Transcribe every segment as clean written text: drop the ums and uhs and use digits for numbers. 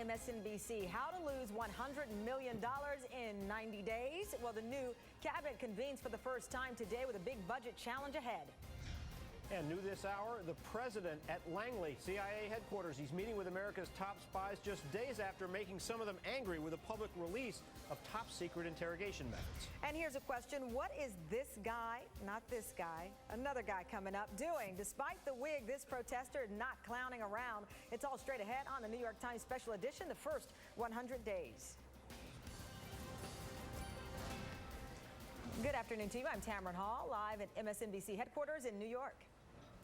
MSNBC. How to lose $100 million in 90 days. Well, the new cabinet convenes for the first time today with a big budget challenge ahead. And new this hour, the president at Langley, CIA headquarters. He's meeting with America's top spies just days after making some of them angry with a public release of top secret interrogation methods. And here's a question. What is this guy, not this guy, another guy coming up, doing? Despite the wig, this protester is not clowning around. It's all straight ahead on the New York Times special edition, the first 100 days. Good afternoon to you. I'm Tamron Hall, live at MSNBC headquarters in New York.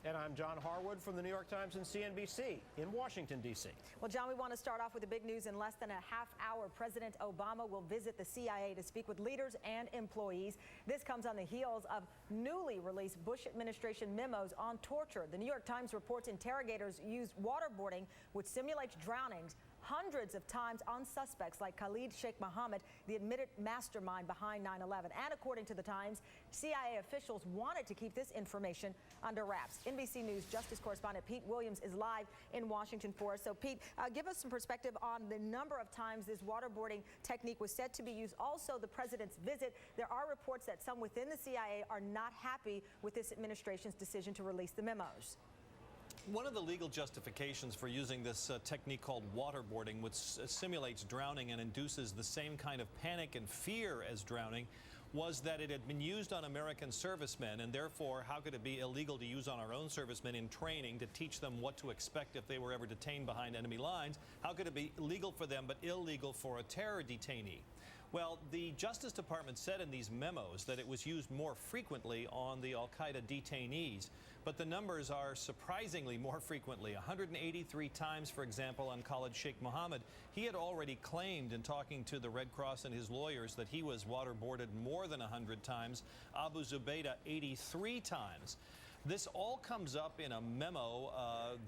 And I'm John Harwood from the New York Times and CNBC in Washington, D.C. Well, John, we want to start off with the big news. In less than a half hour, President Obama will visit the CIA to speak with leaders and employees. This comes on the heels of newly released Bush administration memos on torture. The New York Times reports interrogators used waterboarding, which simulates drownings, hundreds of times on suspects like Khalid Sheikh Mohammed, the admitted mastermind behind 9/11. And according to the Times, CIA officials wanted to keep this information under wraps. NBC News Justice correspondent Pete Williams is live in Washington for us. So, Pete, give us some perspective on the number of times this waterboarding technique was said to be used. Also, the president's visit. There are reports that some within the CIA are not happy with this administration's decision to release the memos. One of the legal justifications for using this technique called waterboarding, which simulates drowning and induces the same kind of panic and fear as drowning, was that it had been used on American servicemen, and therefore how could it be illegal to use on our own servicemen in training to teach them what to expect if they were ever detained behind enemy lines? How could it be legal for them but illegal for a terror detainee? Well, the Justice Department said in these memos that it was used more frequently on the al-Qaeda detainees, but the numbers are surprisingly more frequently. 183 times, for example, on Khalid Sheikh Mohammed. He had already claimed in talking to the Red Cross and his lawyers that he was waterboarded more than 100 times. Abu Zubaydah 83 times. This all comes up in a memo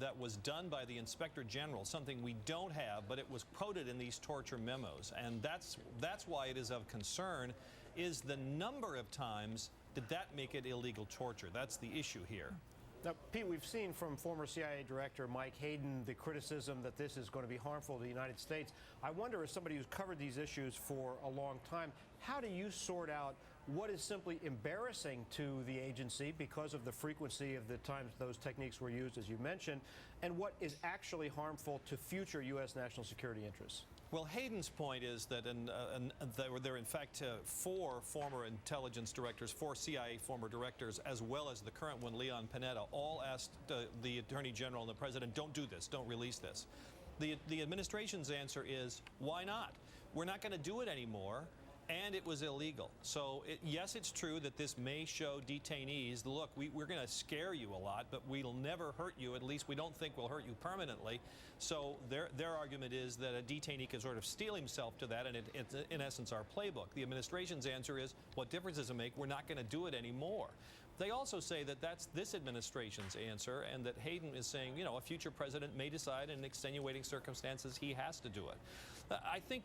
that was done by the Inspector General, something we don't have, but it was quoted in these torture memos. And that's why it is of concern, is the number of times did that make it illegal torture? That's the issue here. Now, Pete, we've seen from former CIA Director Mike Hayden the criticism that this is going to be harmful to the United States. I wonder, as somebody who's covered these issues for a long time, how do you sort out what is simply embarrassing to the agency because of the frequency of the times those techniques were used, as you mentioned, and what is actually harmful to future U.S. national security interests? Well, Hayden's point is that there were in fact four former intelligence directors, four CIA former directors, as well as the current one, Leon Panetta, all asked the Attorney General and the President, don't do this, don't release this. The administration's answer is, why not? We're not going to do it anymore. And it was illegal. So, yes, it's true that this may show detainees, look, we're going to scare you a lot, but we'll never hurt you. At least we don't think we'll hurt you permanently. So their argument is that a detainee can sort of steel himself to that, and it's, in essence, our playbook. The administration's answer is, what difference does it make? We're not going to do it anymore. They also say that that's this administration's answer, and that Hayden is saying, you know, a future president may decide in extenuating circumstances he has to do it. I think,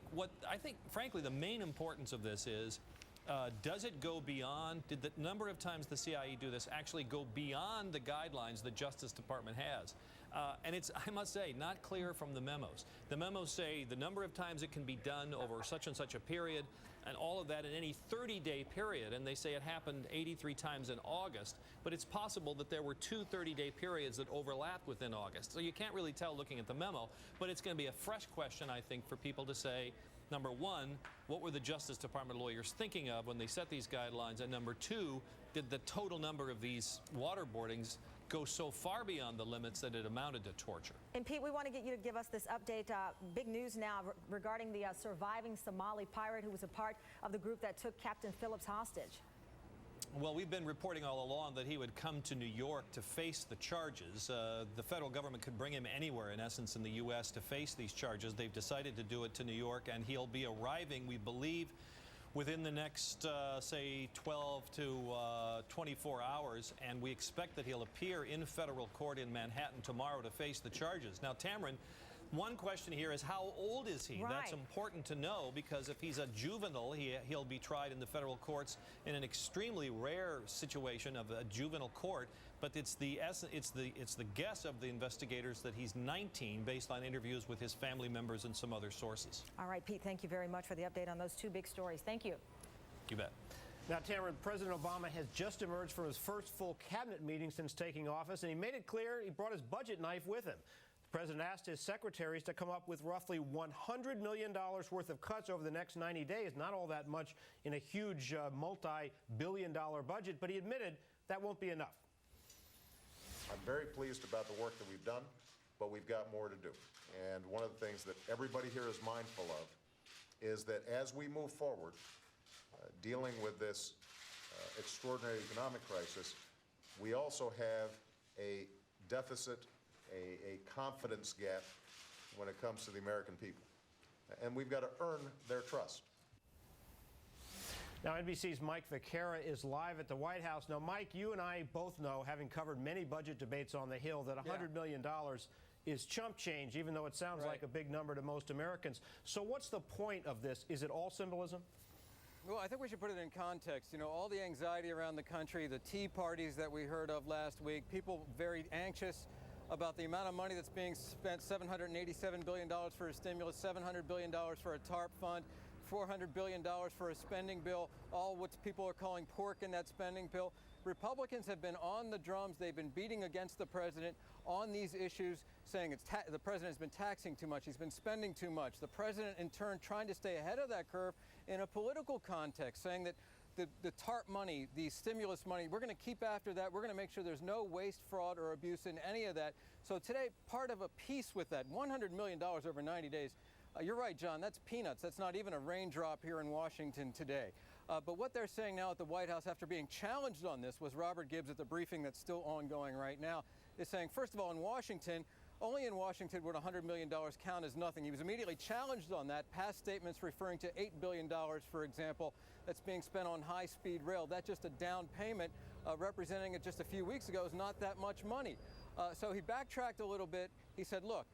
frankly, the main importance of this is, does it go beyond, did the number of times the CIA do this actually go beyond the guidelines the Justice Department has? And it's, I must say, not clear from the memos. The memos say the number of times it can be done over such and such a period, and all of that in any 30-day period. And they say it happened 83 times in August, but it's possible that there were two 30-day periods that overlapped within August. So you can't really tell looking at the memo, but it's going to be a fresh question, I think, for people to say, number one, what were the Justice Department lawyers thinking of when they set these guidelines? And number two, did the total number of these waterboardings go so far beyond the limits that it amounted to torture? And Pete, we want to get you to give us this update. Big news now regarding the surviving Somali pirate who was a part of the group that took Captain Phillips hostage. Well, we've been reporting all along that he would come to New York to face the charges. The federal government could bring him anywhere, in essence, in the U.S. to face these charges. They've decided to do it to New York, and he'll be arriving, we believe, within the next, say, 12 to 24 hours, and we expect that he'll appear in federal court in Manhattan tomorrow to face the charges. Now, Tamron, one question here is, how old is he? Right. That's important to know, because if he's a juvenile, he'll be tried in the federal courts in an extremely rare situation of a juvenile court. but it's the guess of the investigators that he's 19 based on interviews with his family members and some other sources. All right, Pete, thank you very much for the update on those two big stories. Thank you. You bet. Now, Tamara, President Obama has just emerged from his first full cabinet meeting since taking office, and he made it clear he brought his budget knife with him. The president asked his secretaries to come up with roughly $100 million worth of cuts over the next 90 days. Not all that much in a huge multi-billion-dollar budget, but he admitted that won't be enough. I'm very pleased about the work that we've done, but we've got more to do. And one of the things that everybody here is mindful of is that as we move forward, dealing with this extraordinary economic crisis, we also have a deficit, a confidence gap when it comes to the American people. And we've got to earn their trust. Now, NBC's Mike Vaquera is live at the White House. Now, Mike, you and I both know, having covered many budget debates on the Hill, that $100 million is chump change, even though it sounds like a big number to most Americans. So what's the point of this? Is it all symbolism? Well, I think we should put it in context. You know, all the anxiety around the country, the tea parties that we heard of last week, people very anxious about the amount of money that's being spent, $787 billion for a stimulus, $700 billion for a TARP fund, $400 billion for a spending bill, all what people are calling pork in that spending bill. Republicans have been on the drums. They've been beating against the president on these issues, saying the president has been taxing too much, he's been spending too much. The president, in turn, trying to stay ahead of that curve in a political context, saying that the TARP money, the stimulus money, we're going to keep after that. We're going to make sure there's no waste, fraud, or abuse in any of that. So today, part of a piece with that, $100 million over 90 days, you're right, John, that's peanuts. That's not even a raindrop here in Washington today. But what they're saying now at the White House, after being challenged on this, was Robert Gibbs at the briefing that's still ongoing right now, is saying, first of all, in Washington, only in Washington would $100 million count as nothing. He was immediately challenged on that. Past statements referring to $8 billion, for example, that's being spent on high-speed rail. That's just a down payment, representing it just a few weeks ago is not that much money. So he backtracked a little bit. He said, look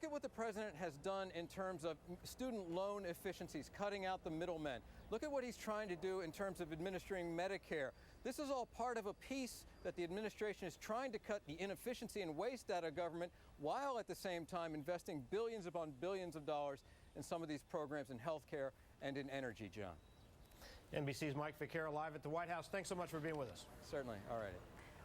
at what the president has done in terms of student loan efficiencies, cutting out the middlemen. Look at what he's trying to do in terms of administering Medicare. This is all part of a piece that the administration is trying to cut the inefficiency and waste out of government, while at the same time investing billions upon billions of dollars in some of these programs in health care and in energy, John. NBC's Mike Vaquera live at the White House. Thanks so much for being with us. Certainly. All righty.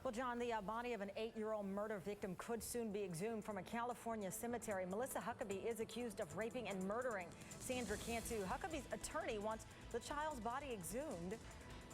Well, John, the body of an 8-year-old murder victim could soon be exhumed from a California cemetery. Melissa Huckabee is accused of raping and murdering Sandra Cantu. Huckabee's attorney wants the child's body exhumed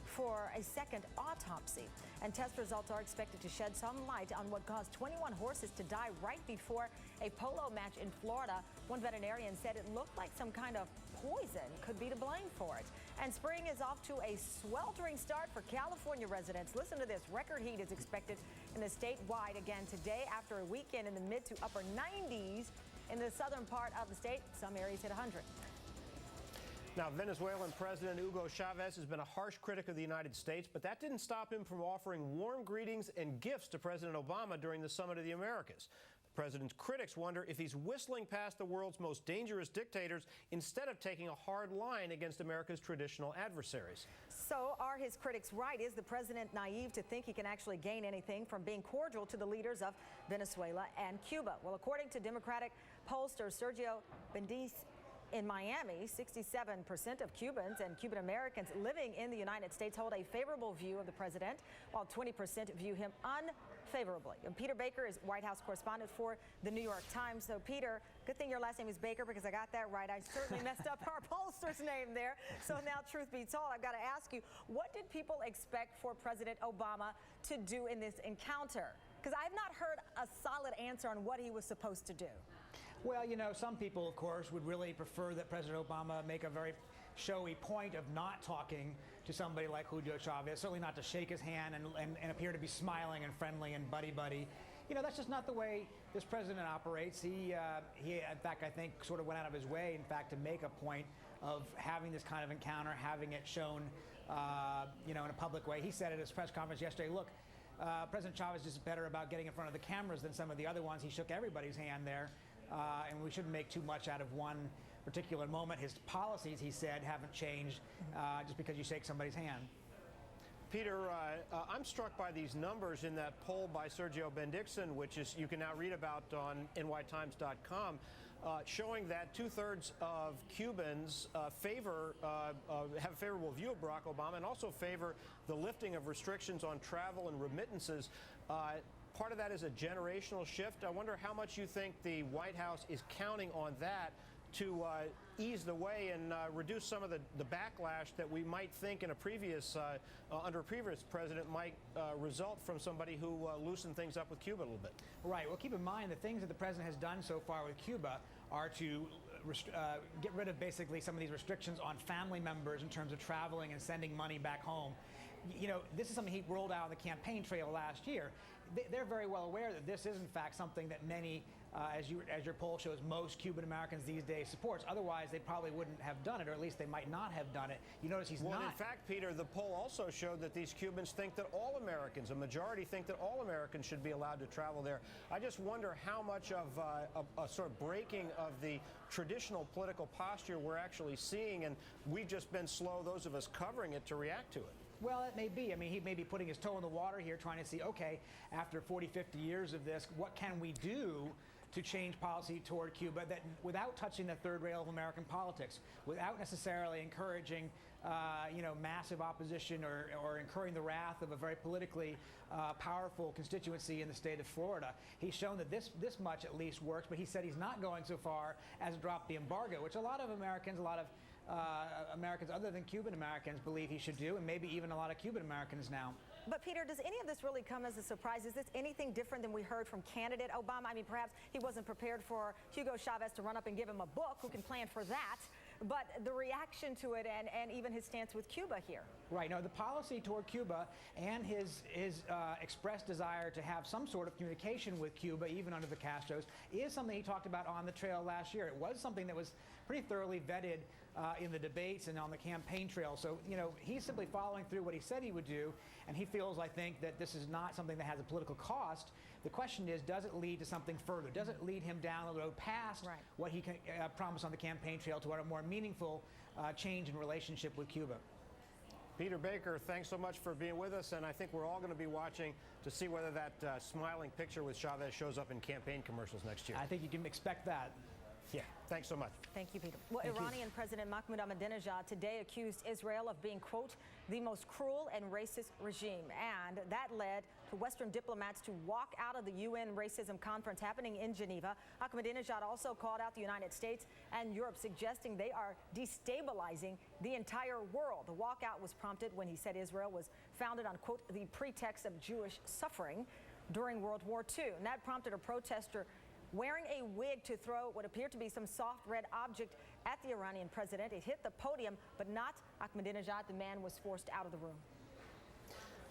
for a second autopsy. And test results are expected to shed some light on what caused 21 horses to die right before a polo match in Florida. One veterinarian said it looked like some kind of poison could be to blame for it. And spring is off to a sweltering start for California residents. Listen to this. Record heat is expected in the statewide again today after a weekend in the mid to upper 90s in the southern part of the state. Some areas hit 100. Now, Venezuelan President Hugo Chavez has been a harsh critic of the United States, but that didn't stop him from offering warm greetings and gifts to President Obama during the Summit of the Americas. The president's critics wonder if he's whistling past the world's most dangerous dictators instead of taking a hard line against America's traditional adversaries. So are his critics right? Is the president naive to think he can actually gain anything from being cordial to the leaders of Venezuela and Cuba? Well, according to Democratic pollster Sergio Bendiz, in Miami, 67% of Cubans and Cuban Americans living in the United States hold a favorable view of the president, while 20% view him unfavorably. And Peter Baker is White House correspondent for the New York Times. So, Peter, good thing your last name is Baker, because I got that right. I certainly messed up our pollster's name there. So now, truth be told, I've got to ask you, what did people expect for President Obama to do in this encounter? Because I've not heard a solid answer on what he was supposed to do. Well, you know, some people, of course, would really prefer that President Obama make a very showy point of not talking to somebody like Hugo Chavez, certainly not to shake his hand and appear to be smiling and friendly and buddy-buddy. You know, that's just not the way this president operates. He, in fact, I think sort of went out of his way, in fact, to make a point of having this kind of encounter, having it shown, you know, in a public way. He said at his press conference yesterday, look, President Chavez is better about getting in front of the cameras than some of the other ones. He shook everybody's hand there. And we shouldn't make too much out of one particular moment. His policies, he said, haven't changed just because you shake somebody's hand. Peter, I'm struck by these numbers in that poll by Sergio Bendixen, which is you can now read about on nytimes.com, showing that 2/3 of Cubans have a favorable view of Barack Obama and also favor the lifting of restrictions on travel and remittances. Part of that is a generational shift. I wonder how much you think the White House is counting on that to ease the way and reduce some of the backlash that we might think in a previous, under a previous president might result from somebody who loosened things up with Cuba a little bit. Right. Well, keep in mind the things that the president has done so far with Cuba are to get rid of basically some of these restrictions on family members in terms of traveling and sending money back home. You know, this is something he rolled out on the campaign trail last year. They're very well aware that this is, in fact, something that many, as your poll shows, most Cuban Americans these days supports. Otherwise, they probably wouldn't have done it, or at least they might not have done it. You notice he's not. Well, in fact, Peter, the poll also showed that these Cubans think that all Americans, a majority think that all Americans should be allowed to travel there. I just wonder how much of a sort of breaking of the traditional political posture we're actually seeing, and we've just been slow, those of us covering it, to react to it. Well, it may be. I mean, he may be putting his toe in the water here, trying to see, okay, after 40, 50 years of this, what can we do to change policy toward Cuba that without touching the third rail of American politics, without necessarily encouraging, massive opposition or incurring the wrath of a very politically powerful constituency in the state of Florida. He's shown that this much at least works, but he said he's not going so far as drop the embargo, which a lot of Americans other than Cuban Americans believe he should do, and maybe even a lot of Cuban Americans now. But Peter, does any of this really come as a surprise? Is this anything different than we heard from candidate Obama? I mean, perhaps he wasn't prepared for Hugo Chavez to run up and give him a book. Who can plan for that? But the reaction to it and even his stance with Cuba here. Right. No, the policy toward Cuba and his expressed desire to have some sort of communication with Cuba, even under the Castros, is something he talked about on the trail last year. It was something that was pretty thoroughly vetted in the debates and on the campaign trail. So, he's simply following through what he said he would do, and he feels, I think, that this is not something that has a political cost. The question is, does it lead to something further? Does it lead him down the road past what he promised on the campaign trail toward a more meaningful change in relationship with Cuba? Peter Baker, thanks so much for being with us, and I think we're all going to be watching to see whether that smiling picture with Chavez shows up in campaign commercials next year. I think you can expect that. Yeah, thanks so much. Thank you, Peter. Well, Iranian President Mahmoud Ahmadinejad today accused Israel of being, quote, the most cruel and racist regime. And that led to Western diplomats to walk out of the UN racism conference happening in Geneva. Ahmadinejad also called out the United States and Europe, suggesting they are destabilizing the entire world. The walkout was prompted when he said Israel was founded on, quote, the pretext of Jewish suffering during World War II. And that prompted a protester wearing a wig to throw what appeared to be some soft red object at the Iranian president. It hit the podium, but not Ahmadinejad. The man was forced out of the room.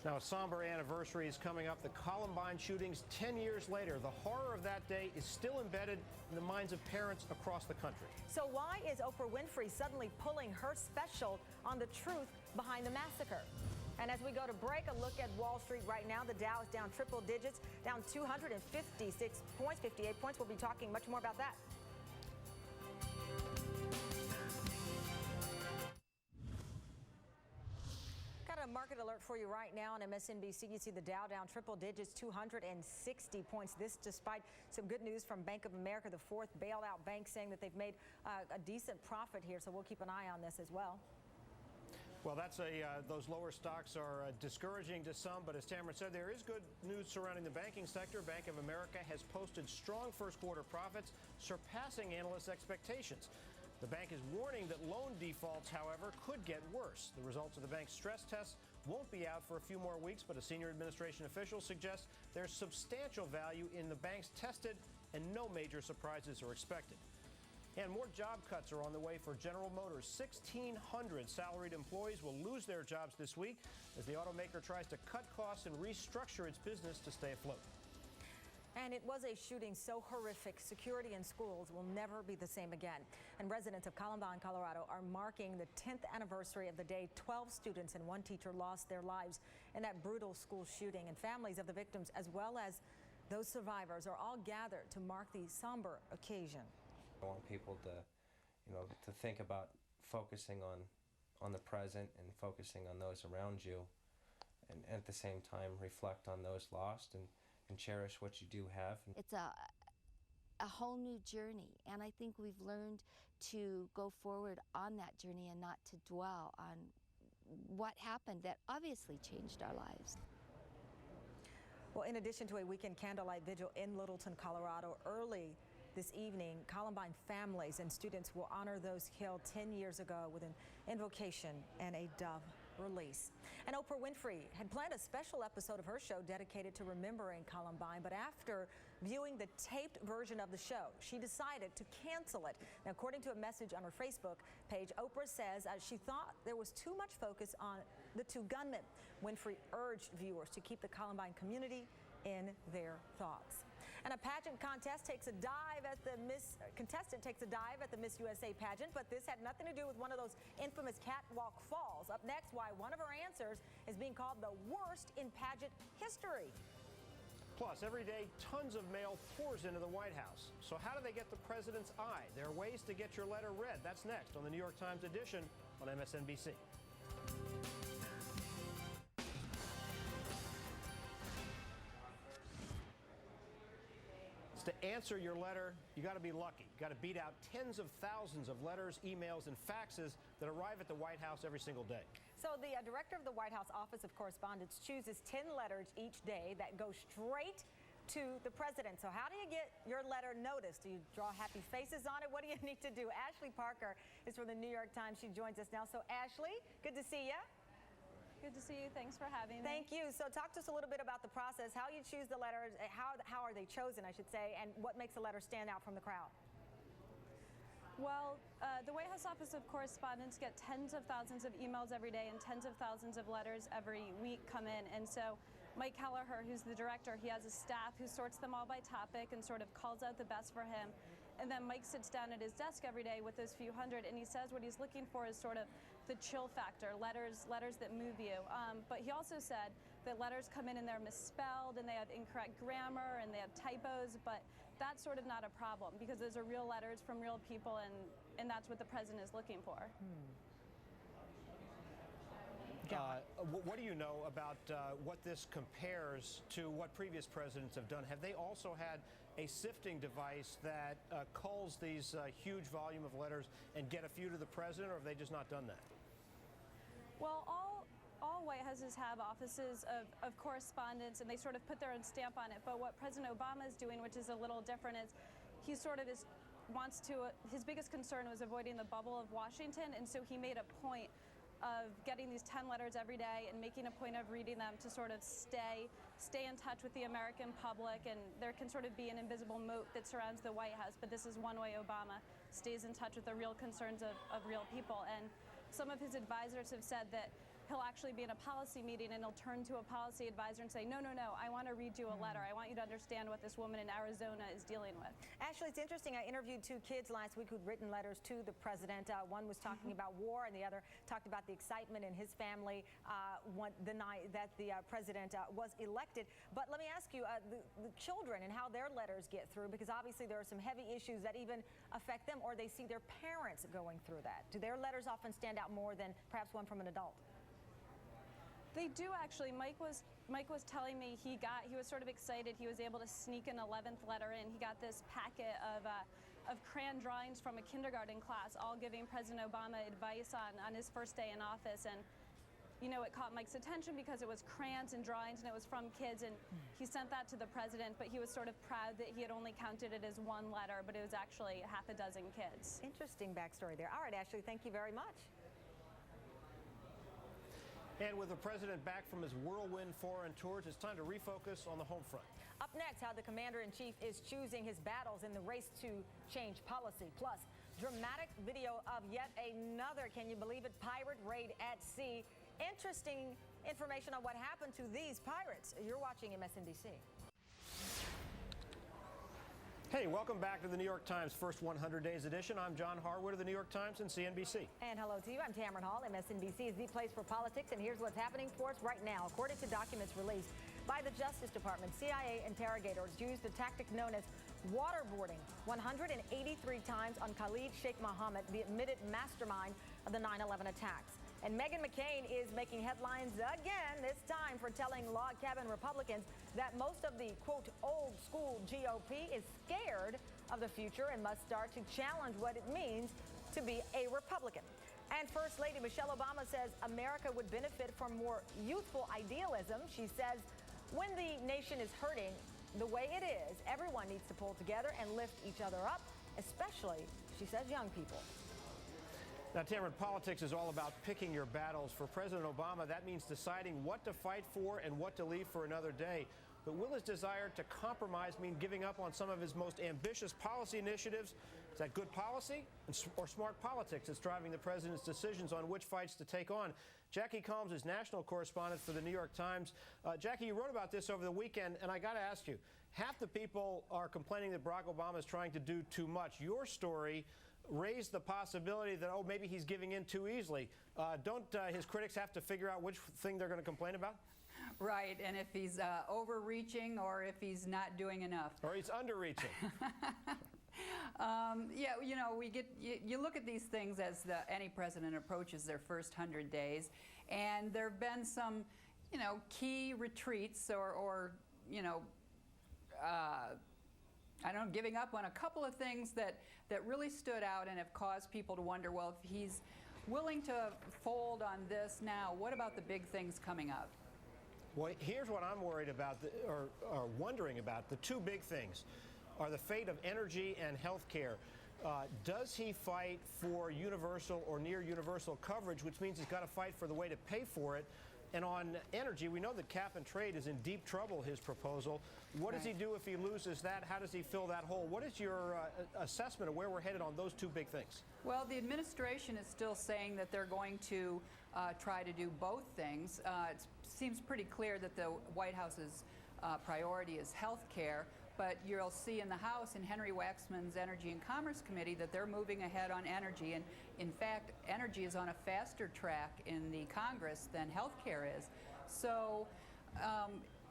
Now, a somber anniversary is coming up. The Columbine shootings 10 years later. The horror of that day is still embedded in the minds of parents across the country. So why is Oprah Winfrey suddenly pulling her special on the truth behind the massacre? And as we go to break, a look at Wall Street right now. The Dow is down triple digits, down 256 points, 58 points. We'll be talking much more about that. Got a market alert for you right now on MSNBC. You see the Dow down triple digits, 260 points. This despite some good news from Bank of America, the fourth bailout bank, saying that they've made a decent profit here. So we'll keep an eye on this as well. Well, those lower stocks are discouraging to some, but as Tamara said, there is good news surrounding the banking sector. Bank of America has posted strong first quarter profits, surpassing analysts' expectations. The bank is warning that loan defaults, however, could get worse. The results of the bank's stress tests won't be out for a few more weeks, but a senior administration official suggests there's substantial value in the banks tested and no major surprises are expected. And more job cuts are on the way for General Motors. 1,600 salaried employees will lose their jobs this week as the automaker tries to cut costs and restructure its business to stay afloat. And it was a shooting so horrific, security in schools will never be the same again. And residents of Columbine, Colorado are marking the 10th anniversary of the day 12 students and one teacher lost their lives in that brutal school shooting. And families of the victims, as well as those survivors, are all gathered to mark the somber occasion. I want people to, to think about focusing on the present and focusing on those around you, and at the same time reflect on those lost and cherish what you do have. It's a whole new journey, and I think we've learned to go forward on that journey and not to dwell on what happened that obviously changed our lives. Well, in addition to a weekend candlelight vigil in Littleton, Colorado, early this evening, Columbine families and students will honor those killed 10 years ago with an invocation and a dove release. And Oprah Winfrey had planned a special episode of her show dedicated to remembering Columbine, but after viewing the taped version of the show, she decided to cancel it. Now, according to a message on her Facebook page, Oprah says she thought there was too much focus on the two gunmen. Winfrey urged viewers to keep the Columbine community in their thoughts. And a pageant contestant takes a dive at the Miss USA pageant, but this had nothing to do with one of those infamous catwalk falls. Up next, why one of her answers is being called the worst in pageant history. Plus, every day, tons of mail pours into the White House. So how do they get the president's eye? There are ways to get your letter read. That's next on the New York Times edition on MSNBC. To answer your letter, you got to be lucky. You got to beat out tens of thousands of letters, emails, and faxes that arrive at the White House every single day. So the director of the White House Office of Correspondence chooses 10 letters each day that go straight to the president. So how do you get your letter noticed? Do you draw happy faces on it? What do you need to do? Ashley Parker is from the New York Times. She joins us now. So Ashley, good to see you. Good to see you. Thanks for having me. Thank you. So talk to us a little bit about the process, how you choose the letters, how are they chosen, I should say, and what makes a letter stand out from the crowd? Well, the White House Office of Correspondence get tens of thousands of emails every day and tens of thousands of letters every week come in. And so Mike Kelleher, who's the director, he has a staff who sorts them all by topic and sort of calls out the best for him. And then Mike sits down at his desk every day with those few hundred, and he says what he's looking for is sort of the chill factor, letters that move you. But he also said that letters come in and they're misspelled and they have incorrect grammar and they have typos, but that's sort of not a problem because those are real letters from real people, and that's what the president is looking for. What do you know about what this compares to what previous presidents have done? Have they also had a sifting device that culls these huge volume of letters and get a few to the president, or have they just not done that? Well, all White Houses have offices of correspondence, and they sort of put their own stamp on it. But what President Obama is doing, which is a little different, is he sort of his biggest concern was avoiding the bubble of Washington, and so he made a point of getting these 10 letters every day and making a point of reading them to sort of stay in touch with the American public. And there can sort of be an invisible moat that surrounds the White House, but this is one way Obama stays in touch with the real concerns of real people. And some of his advisors have said that he'll actually be in a policy meeting and he'll turn to a policy advisor and say, no, I want to read you a letter. I want you to understand what this woman in Arizona is dealing with. Actually, it's interesting. I interviewed two kids last week who'd written letters to the president. One was talking about war, and the other talked about the excitement in his family the night that the president was elected. But let me ask you, the children and how their letters get through, because obviously there are some heavy issues that even affect them, or they see their parents going through that. Do their letters often stand out more than perhaps one from an adult? They do, actually. Mike was telling me he was sort of excited. He was able to sneak an 11th letter in. He got this packet of crayon drawings from a kindergarten class, all giving President Obama advice on his first day in office. And you know, it caught Mike's attention because it was crayons and drawings and it was from kids, and he sent that to the president, but he was sort of proud that he had only counted it as one letter, but it was actually half a dozen kids. Interesting backstory there. All right, Ashley, thank you very much. And with the president back from his whirlwind foreign tours, it's time to refocus on the home front. Up next, how the commander-in-chief is choosing his battles in the race to change policy. Plus, dramatic video of yet another, can you believe it, pirate raid at sea. Interesting information on what happened to these pirates. You're watching MSNBC. Hey, welcome back to the New York Times First 100 Days edition. I'm John Harwood of the New York Times and CNBC. And hello to you. I'm Tamron Hall. MSNBC is the place for politics, and here's what's happening for us right now. According to documents released by the Justice Department, CIA interrogators used the tactic known as waterboarding 183 times on Khalid Sheikh Mohammed, the admitted mastermind of the 9/11 attacks. And Meghan McCain is making headlines again, this time for telling log cabin Republicans that most of the, quote, old school GOP is scared of the future and must start to challenge what it means to be a Republican. And First Lady Michelle Obama says America would benefit from more youthful idealism. She says when the nation is hurting the way it is, everyone needs to pull together and lift each other up, especially, she says, young people. Now, Tamron, politics is all about picking your battles. For President Obama, that means deciding what to fight for and what to leave for another day. But will his desire to compromise mean giving up on some of his most ambitious policy initiatives? Is that good policy or smart politics that's driving the president's decisions on which fights to take on? Jackie Calms is national correspondent for the New York Times. Jackie, you wrote about this over the weekend, and I got to ask you, half the people are complaining that Barack Obama is trying to do too much. Your story raised the possibility that, oh, maybe he's giving in too easily. Don't his critics have to figure out which thing they're going to complain about? Right, and if he's overreaching or if he's not doing enough. Or he's underreaching. Yeah, you know, you look at these things as any president approaches their first 100 days, and there have been some, you know, key retreats or you know, I don't know, giving up on a couple of things that really stood out and have caused people to wonder, well, if he's willing to fold on this now, what about the big things coming up? Well, here's what I'm worried about, or wondering about. The two big things are the fate of energy and health care. Does he fight for universal or near universal coverage, which means he's got to fight for the way to pay for it? And on energy, we know that cap and trade is in deep trouble, his proposal. What does he do if he loses that? How does he fill that hole? What is your assessment of where we're headed on those two big things? Well, the administration is still saying that they're going to try to do both things. It seems pretty clear that the White House's priority is health care. But you'll see in the House, in Henry Waxman's Energy and Commerce Committee, that they're moving ahead on energy. And in fact, energy is on a faster track in the Congress than health care is. So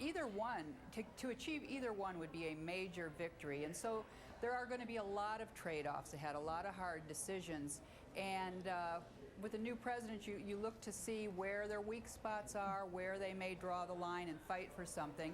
either one, to achieve either one would be a major victory. And so there are going to be a lot of trade-offs ahead, a lot of hard decisions. And with a new president, you look to see where their weak spots are, where they may draw the line and fight for something.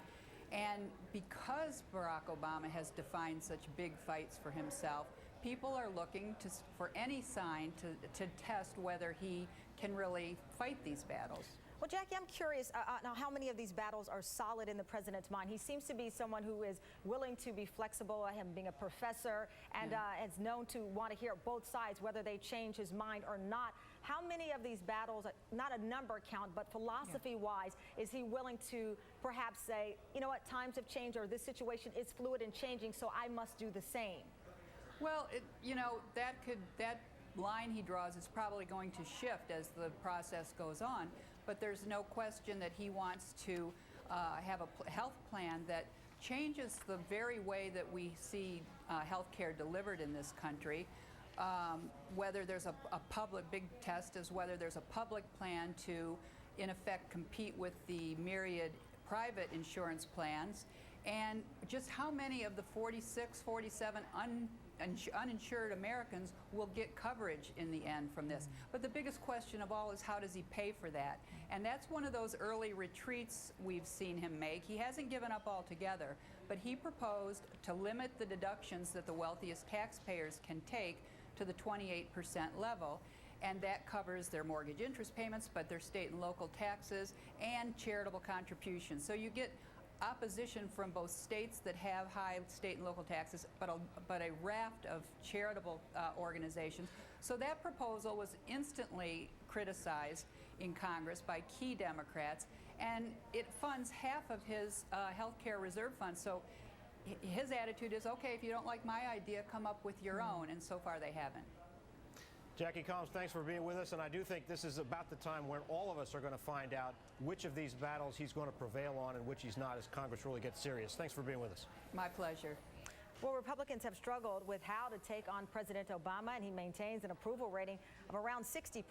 And because Barack Obama has defined such big fights for himself, people are looking for any sign to test whether he can really fight these battles. Well, Jackie, I'm curious now how many of these battles are solid in the president's mind. He seems to be someone who is willing to be flexible, him being a professor, and is known to want to hear both sides, whether they change his mind or not. How many of these battles, not a number count, but philosophy-wise, is he willing to perhaps say, you know what, times have changed, or this situation is fluid and changing, so I must do the same? Well, you know, that line he draws is probably going to shift as the process goes on. But there's no question that he wants to have a health plan that changes the very way that we see health care delivered in this country. Whether there's a public, big test is whether there's a public plan to, in effect, compete with the myriad private insurance plans, and just how many of the 46, 47 uninsured Americans will get coverage in the end from this. But the biggest question of all is, how does he pay for that? And that's one of those early retreats we've seen him make. He hasn't given up altogether, but he proposed to limit the deductions that the wealthiest taxpayers can take to the 28% level. And that covers their mortgage interest payments, but their state and local taxes and charitable contributions. So you get opposition from both states that have high state and local taxes, but a raft of charitable organizations. So that proposal was instantly criticized in Congress by key Democrats, and it funds half of his health care reserve fund. So his attitude is, okay, if you don't like my idea, come up with your own, and so far they haven't. Jackie Calms, thanks for being with us, and I do think this is about the time when all of us are going to find out which of these battles he's going to prevail on and which he's not, as Congress really gets serious. Thanks for being with us. My pleasure. Well, Republicans have struggled with how to take on President Obama, and he maintains an approval rating of around 60%.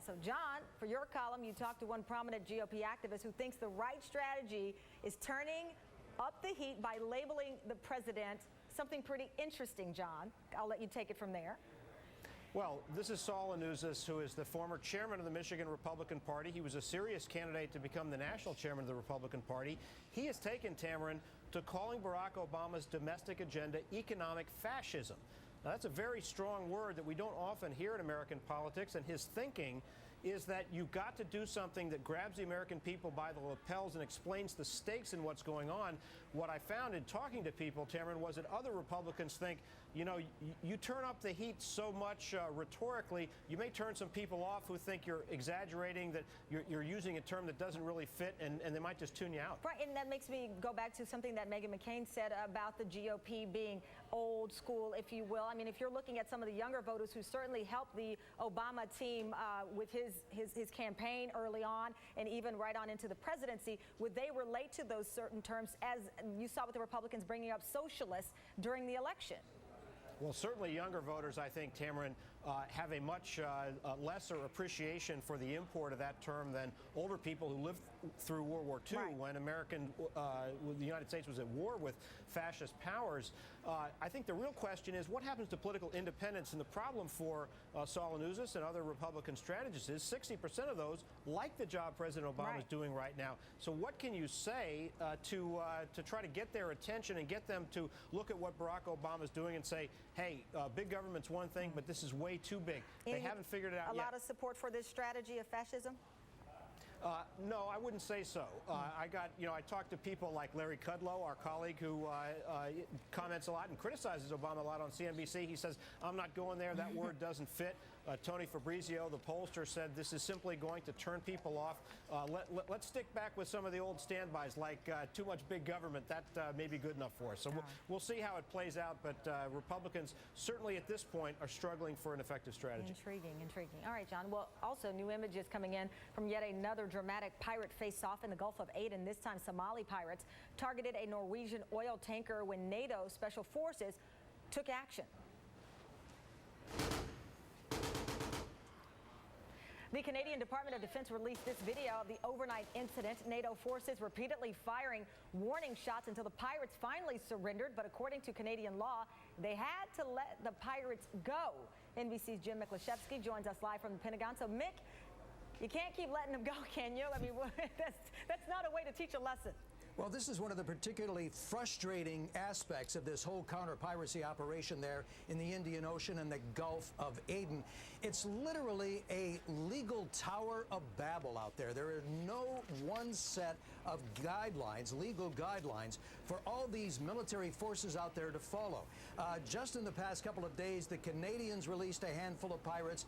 So, John, for your column, you talked to one prominent GOP activist who thinks the right strategy is turning up the heat by labeling the president something pretty interesting, John. I'll let you take it from there. Well, this is Saul Anuzis, who is the former chairman of the Michigan Republican Party. He was a serious candidate to become the national chairman of the Republican Party. He has taken, Tamarin, to calling Barack Obama's domestic agenda economic fascism. Now, that's a very strong word that we don't often hear in American politics, and his thinking is that you've got to do something that grabs the American people by the lapels and explains the stakes in what's going on. What I found in talking to people, Tamarin, was that other Republicans think, you know, you turn up the heat so much rhetorically, you may turn some people off who think you're exaggerating, that you're using a term that doesn't really fit, and they might just tune you out. Right, and that makes me go back to something that Meghan McCain said about the GOP being old school, if you will. I mean, if you're looking at some of the younger voters who certainly helped the Obama team with his campaign early on and even right on into the presidency, would they relate to those certain terms, as you saw with the Republicans bringing up socialists during the election? Well, certainly younger voters, I think, Tamarin, have a much lesser appreciation for the import of that term than older people who lived through World War II, right, when the United States was at war with fascist powers. I think the real question is, what happens to political independence? And the problem for Saul Anuzis and other Republican strategists is 60% of those like the job President Obama is doing right now. So what can you say to try to get their attention and get them to look at what Barack Obama is doing and say, hey, big government's one thing, but this is way too big. They haven't figured it out yet. A lot of support for this strategy of fascism? No, I wouldn't say so. I talked to people like Larry Kudlow, our colleague, who comments a lot and criticizes Obama a lot on CNBC. He says, I'm not going there. That word doesn't fit. Tony Fabrizio, the pollster, said this is simply going to turn people off. Let's stick back with some of the old standbys, like too much big government. That may be good enough for us. So we'll see how it plays out. But Republicans certainly at this point are struggling for an effective strategy. Intriguing, intriguing. All right, John. Well, also new images coming in from yet another dramatic pirate face-off in the Gulf of Aden. This time, Somali pirates targeted a Norwegian oil tanker when NATO special forces took action. The Canadian Department of Defense released this video of the overnight incident. NATO forces repeatedly firing warning shots until the pirates finally surrendered. But according to Canadian law, they had to let the pirates go. NBC's Jim Miklashevsky joins us live from the Pentagon. So, Mick, you can't keep letting them go, can you? I mean, that's not a way to teach a lesson. Well, this is one of the particularly frustrating aspects of this whole counter-piracy operation there in the Indian Ocean and the Gulf of Aden. It's literally a legal Tower of Babel out there. There are no one set of guidelines, legal guidelines, for all these military forces out there to follow. Just in the past couple of days, the Canadians released a handful of pirates.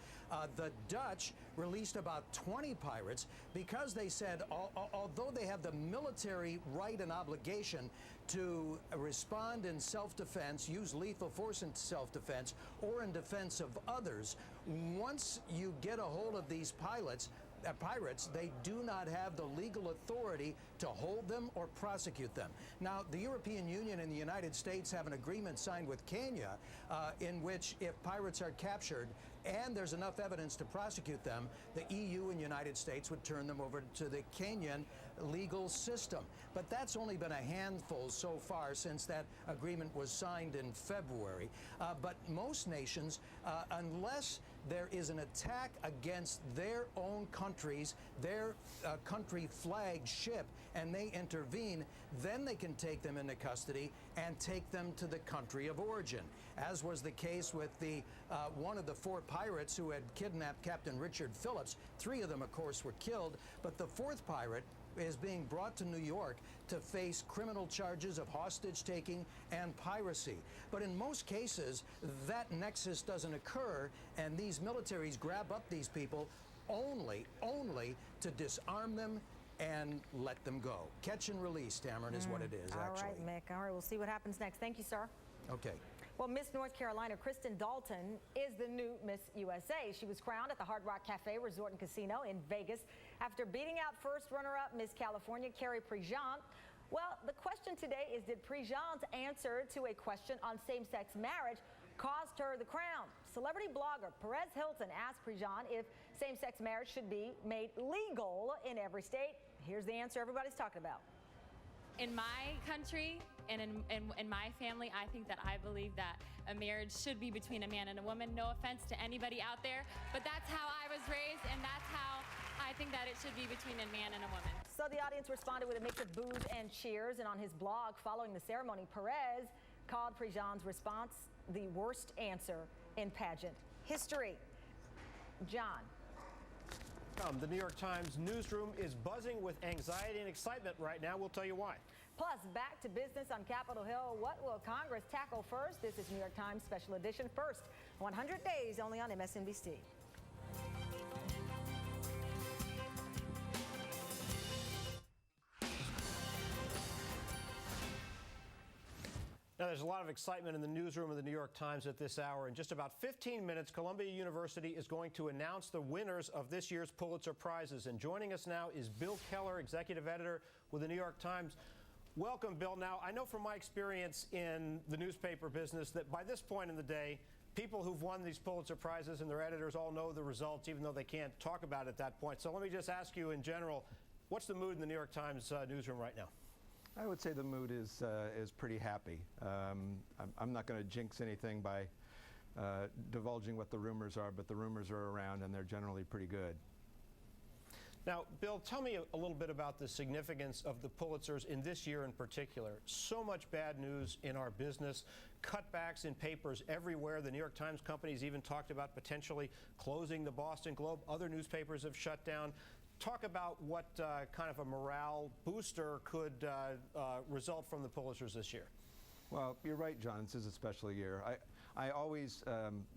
The Dutch released about 20 pirates because they said, although they have the military right and obligation to respond in self-defense, use lethal force in self-defense, or in defense of others, once you get a hold of these pirates, they do not have the legal authority to hold them or prosecute them. Now, the European Union and the United States have an agreement signed with Kenya in which if pirates are captured and there's enough evidence to prosecute them, the EU and United States would turn them over to the Kenyan legal system. But that's only been a handful so far since that agreement was signed in February. But most nations, unless there is an attack against their own countries, their country flagged ship, and they intervene, then they can take them into custody and take them to the country of origin, as was the case with the one of the 4 pirates who had kidnapped Captain Richard Phillips. 3 of them, of course, were killed, but the 4th pirate is being brought to New York to face criminal charges of hostage-taking and piracy. But in most cases, that nexus doesn't occur, and these militaries grab up these people only to disarm them and let them go. Catch and release, Tamarin, is what it is, actually. All right, Mick. All right, we'll see what happens next. Thank you, sir. Okay. Well, Miss North Carolina, Kristen Dalton, is the new Miss USA. She was crowned at the Hard Rock Cafe Resort and Casino in Vegas after beating out first runner-up Miss California, Carrie Prejean. Well, the question today is, did Prejean's answer to a question on same-sex marriage cost her the crown? Celebrity blogger Perez Hilton asked Prejean if same-sex marriage should be made legal in every state. Here's the answer everybody's talking about. In my country and in my family, I think that I believe that a marriage should be between a man and a woman. No offense to anybody out there, but that's how I was raised, and that's how I think that it should be between a man and a woman. So the audience responded with a mix of boos and cheers, and on his blog following the ceremony, Perez called Prejean's response the worst answer in pageant history. John. The New York Times newsroom is buzzing with anxiety and excitement right now. We'll tell you why. Plus, back to business on Capitol Hill. What will Congress tackle first? This is New York Times Special Edition. First, 100 days only on MSNBC. Now, there's a lot of excitement in the newsroom of the New York Times at this hour. In just about 15 minutes, Columbia University is going to announce the winners of this year's Pulitzer Prizes. And joining us now is Bill Keller, executive editor with the New York Times. Welcome, Bill. Now, I know from my experience in the newspaper business that by this point in the day, people who've won these Pulitzer Prizes and their editors all know the results, even though they can't talk about it at that point. So let me just ask you in general, what's the mood in the New York Times newsroom right now? I would say the mood is pretty happy. I'm not going to jinx anything by divulging what the rumors are, but the rumors are around and they're generally pretty good. Now, Bill, tell me a little bit about the significance of the Pulitzers in this year in particular. So much bad news in our business, cutbacks in papers everywhere. The New York Times companies even talked about potentially closing the Boston Globe. Other newspapers have shut down. Talk about what kind of a morale booster could result from the Pulitzers this year. Well, you're right, John. This is a special year. I always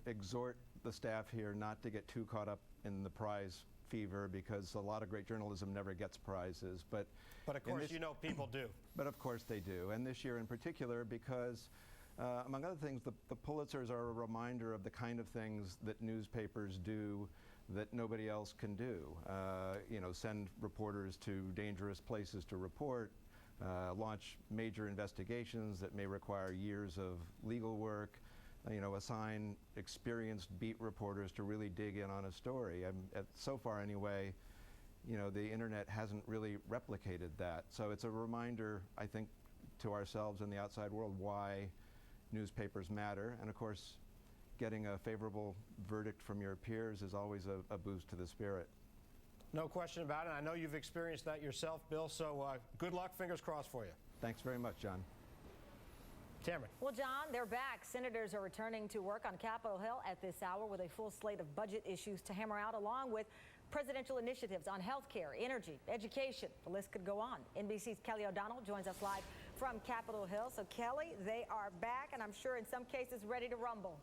exhort the staff here not to get too caught up in the prize fever because a lot of great journalism never gets prizes. But of course, you know, people do. But of course they do. And this year in particular because, among other things, the Pulitzers are a reminder of the kind of things that newspapers do that nobody else can do. You know, send reporters to dangerous places to report, launch major investigations that may require years of legal work, you know, assign experienced beat reporters to really dig in on a story. So far anyway, you know, the internet hasn't really replicated that. So it's a reminder, I think, to ourselves and the outside world why newspapers matter. And of course, getting a favorable verdict from your peers is always a boost to the spirit. No question about it. I know you've experienced that yourself, Bill, so good luck, fingers crossed for you. Thanks very much, John. Cameron. Well, John, they're back. Senators are returning to work on Capitol Hill at this hour with a full slate of budget issues to hammer out, along with presidential initiatives on health care, energy, education. The list could go on. NBC's Kelly O'Donnell joins us live from Capitol Hill. So, Kelly, they are back, and I'm sure in some cases ready to rumble.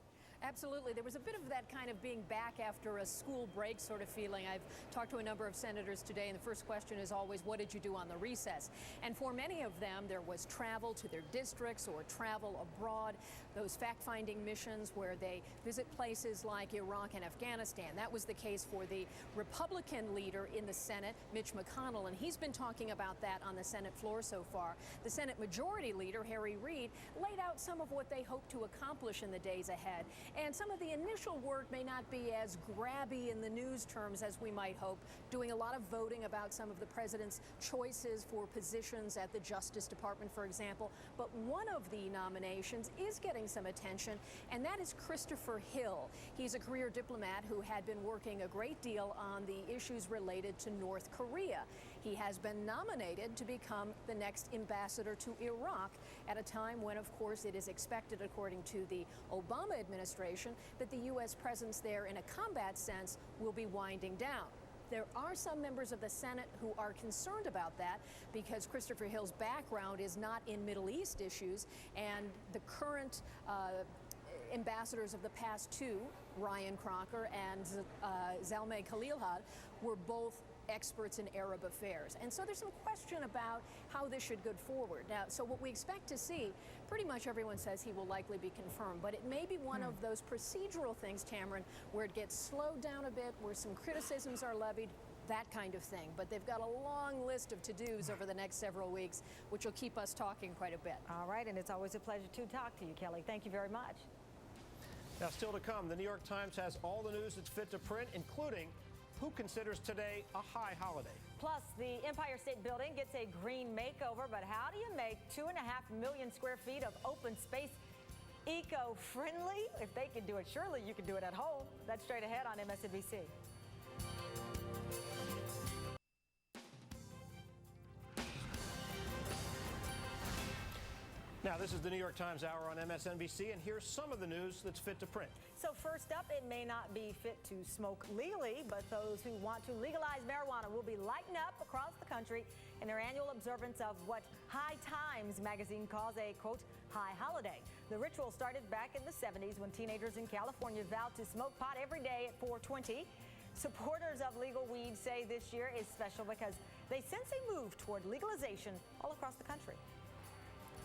Absolutely. There was a bit of that kind of being back after a school break sort of feeling. I've talked to a number of senators today, and the first question is always, what did you do on the recess? And for many of them, there was travel to their districts or travel abroad, those fact-finding missions where they visit places like Iraq and Afghanistan. That was the case for the Republican leader in the Senate, Mitch McConnell, and he's been talking about that on the Senate floor so far. The Senate Majority Leader, Harry Reid, laid out some of what they hope to accomplish in the days ahead. And some of the initial work may not be as grabby in the news terms as we might hope, doing a lot of voting about some of the president's choices for positions at the Justice Department, for example. But one of the nominations is getting some attention, and that is Christopher Hill. He's a career diplomat who had been working a great deal on the issues related to North Korea. He has been nominated to become the next ambassador to Iraq at a time when, of course, it is expected, according to the Obama administration, that the U.S. presence there in a combat sense will be winding down. There are some members of the Senate who are concerned about that because Christopher Hill's background is not in Middle East issues, and the current ambassadors of the past two, Ryan Crocker and Zalmay Khalilzad, were both experts in Arab affairs. And so there's some question about how this should go forward. Now, so what we expect to see, pretty much everyone says he will likely be confirmed, but it may be one of those procedural things, Cameron, where it gets slowed down a bit, where some criticisms are levied, that kind of thing. But they've got a long list of to-dos over the next several weeks, which will keep us talking quite a bit. All right, and it's always a pleasure to talk to you, Kelly. Thank you very much. Now, still to come, the New York Times has all the news that's fit to print, including who considers today a high holiday. Plus, the Empire State Building gets a green makeover, but how do you make 2.5 million square feet of open space eco-friendly? If they can do it, surely you can do it at home. That's straight ahead on MSNBC. Now, this is the New York Times Hour on MSNBC, and here's some of the news that's fit to print. So first up, it may not be fit to smoke legally, but those who want to legalize marijuana will be lighting up across the country in their annual observance of what High Times magazine calls a, quote, high holiday. The ritual started back in the 70s when teenagers in California vowed to smoke pot every day at 4:20. Supporters of legal weed say this year is special because they sense a move toward legalization all across the country.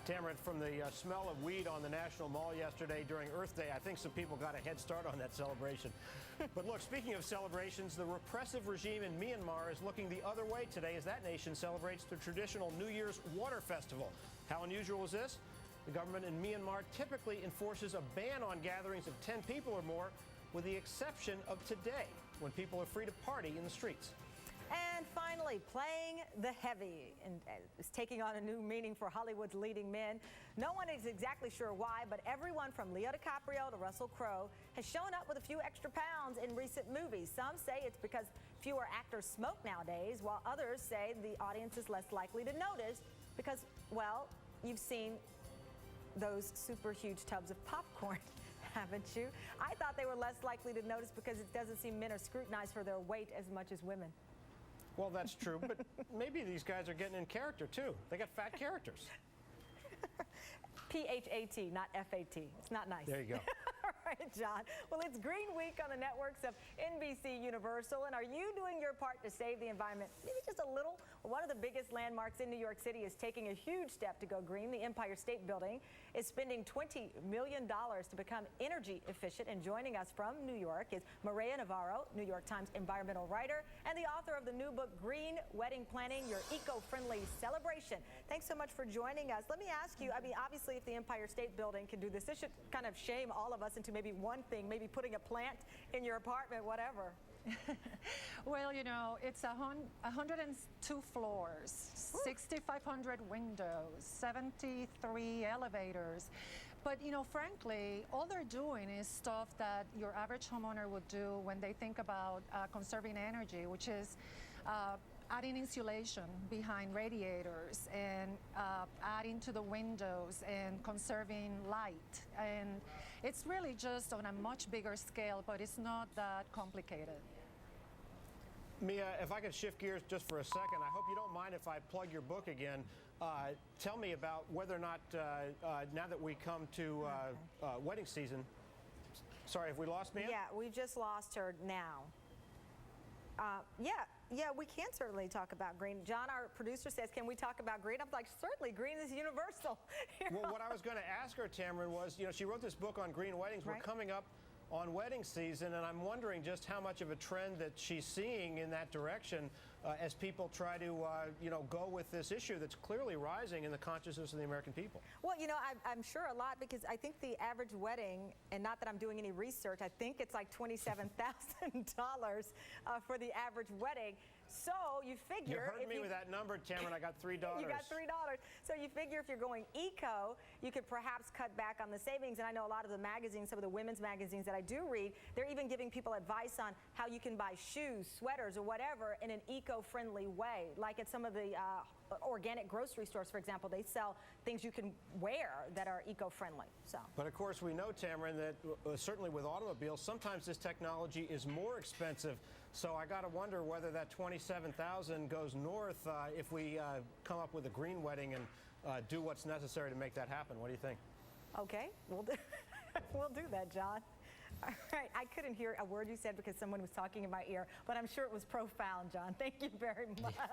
Tamara, from the smell of weed on the National Mall yesterday during Earth Day, I think some people got a head start on that celebration. But look, speaking of celebrations, the repressive regime in Myanmar is looking the other way today as that nation celebrates the traditional New Year's Water Festival. How unusual is this? The government in Myanmar typically enforces a ban on gatherings of 10 people or more, with the exception of today, when people are free to party in the streets. And finally, playing the heavy is taking on a new meaning for Hollywood's leading men. No one is exactly sure why, but everyone from Leo DiCaprio to Russell Crowe has shown up with a few extra pounds in recent movies. Some say it's because fewer actors smoke nowadays, while others say the audience is less likely to notice because, well, you've seen those super huge tubs of popcorn. Haven't you? I thought they were less likely to notice because it doesn't seem men are scrutinized for their weight as much as women. Well, that's true, but maybe these guys are getting in character, too. They got fat characters. P-H-A-T, not F-A-T. It's not nice. There you go. All right, John. Well, it's Green Week on the networks of NBC Universal, and are you doing your part to save the environment? Maybe just a little. Well, one of the biggest landmarks in New York City is taking a huge step to go green. The Empire State Building is spending $20 million to become energy efficient, and joining us from New York is Maria Navarro, New York Times environmental writer and the author of the new book, Green Wedding Planning, Your Eco-Friendly Celebration. Thanks so much for joining us. Let me ask you, I mean, obviously, if the Empire State Building can do this, this should kind of shame all of us into maybe one thing, maybe putting a plant in your apartment, whatever. Well, you know, it's 102 floors, 6,500 windows, 73 elevators. But, you know, frankly, all they're doing is stuff that your average homeowner would do when they think about conserving energy, which is adding insulation behind radiators and adding to the windows and conserving light. And it's really just on a much bigger scale, but it's not that complicated. Mia, if I could shift gears just for a second, I hope you don't mind if I plug your book again. Tell me about whether or not, now that we come to wedding season, sorry, have we lost Mia? Yeah, we've just lost her now. Yeah, we can certainly talk about green. John, our producer, says, can we talk about green? I'm like, certainly, green is universal. Well, what I was going to ask her, Tamara, was, you know, she wrote this book on green weddings. Right. We're coming up on wedding season, and I'm wondering just how much of a trend that she's seeing in that direction as people try to, you know, go with this issue that's clearly rising in the consciousness of the American people. Well, you know, I'm sure a lot, because I think the average wedding, and not that I'm doing any research, I think it's like $27,000 for the average wedding. So you figure... You heard me with that number, Tamara, and I got $3. You got $3. So you figure if you're going eco, you could perhaps cut back on the savings. And I know a lot of the magazines, some of the women's magazines that I do read, they're even giving people advice on how you can buy shoes, sweaters, or whatever in an eco-friendly way. Like at some of the organic grocery stores, for example, they sell things you can wear that are eco-friendly. So. But of course, we know, Tamara, that certainly with automobiles, sometimes this technology is more expensive. So I got to wonder whether that $27,000 goes north if we come up with a green wedding and do what's necessary to make that happen. What do you think? Okay, we'll do that, John. All right, I couldn't hear a word you said because someone was talking in my ear, but I'm sure it was profound, John. Thank you very much. I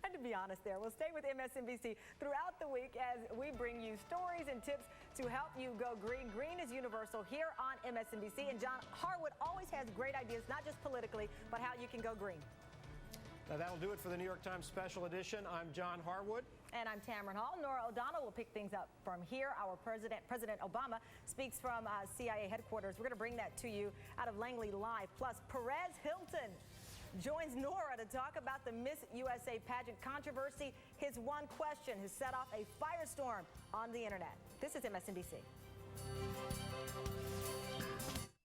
had to be honest there. We'll stay with MSNBC throughout the week as we bring you stories and tips to help you go green. Green is universal here on MSNBC. And John, Harwood always has great ideas, not just politically, but how you can go green. Now, that'll do it for the New York Times Special Edition. I'm John Harwood. And I'm Tamron Hall. Nora O'Donnell will pick things up from here. Our President Obama speaks from CIA headquarters. We're going to bring that to you out of Langley Live. Plus, Perez Hilton joins Nora to talk about the Miss USA pageant controversy. His one question has set off a firestorm on the internet. This is MSNBC.